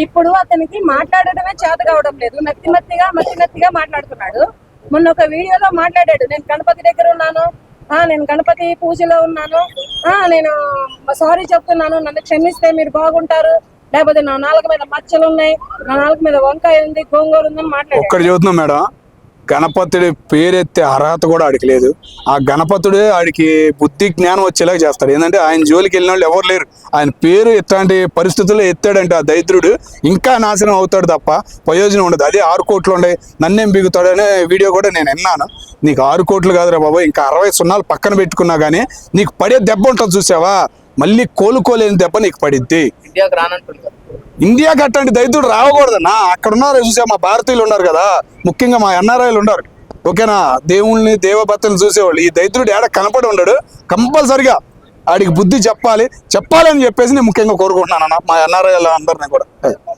ఇప్పుడు అతనికి మాట్లాడడమే చేత కావడం లేదు. మత్తిగా మాట్లాడుతున్నాడు. మొన్న ఒక వీడియోలో మాట్లాడాడు, నేను గణపతి దగ్గర ఉన్నాను, నేను గణపతి పూజలో ఉన్నాను, నేను సారీ చెప్తున్నాను, నన్ను క్షమిస్తే మీరు బాగుంటారు, లేకపోతే నా నాలుగు మీద మచ్చలు ఉన్నాయి, నా నాలుగు మీద వంకాయ ఉంది, గోంగూర ఉందని మాట్లాడాడు. ఒక్కటి చెబుతున్నాం మేడం, గణపతుడి పేరెత్తే అర్హత కూడా ఆడికి లేదు. ఆ గణపతుడే ఆడికి బుద్ధి జ్ఞానం వచ్చేలాగా చేస్తాడు. ఏంటంటే ఆయన జోలికి వెళ్ళిన వాళ్ళు ఎవరు లేరు. ఆయన పేరు ఇట్లాంటి పరిస్థితుల్లో ఎత్తాడంటే ఆ దరిద్రుడు ఇంకా నాశనం అవుతాడు తప్ప ప్రయోజనం ఉండదు. అదే 6 కోట్లు ఉండే నన్నేం బిగుతాడు అనే వీడియో కూడా నేను విన్నాను. నీకు 6 కోట్లు కాదురా బాబు, ఇంకా 60 సున్నాలు పక్కన పెట్టుకున్నా కానీ నీకు పడే దెబ్బ ఉంటుంది చూసావా, మళ్ళీ కోలుకోలేని దెబ్బ నీకు పడిద్ది. ఇండియాకి అట్లాంటి దరిద్రుడు రావకూడదన్నా. అక్కడ ఉన్నారు చూసా, మా భారతీయులు ఉన్నారు కదా, ముఖ్యంగా మా ఎన్ఆర్ఐలు ఉన్నారు, ఓకేనా, దేవుళ్ళని దేవభక్తులను చూసేవాళ్ళు. ఈ దరిద్రుడు ఏడ కనపడి ఉండడు. కంపల్సరిగా ఆడికి బుద్ధి చెప్పాలి అని చెప్పేసి నేను ముఖ్యంగా కోరుకుంటున్నాను అన్న, మా ఎన్ఆర్ఐలు అందరినీ కూడా.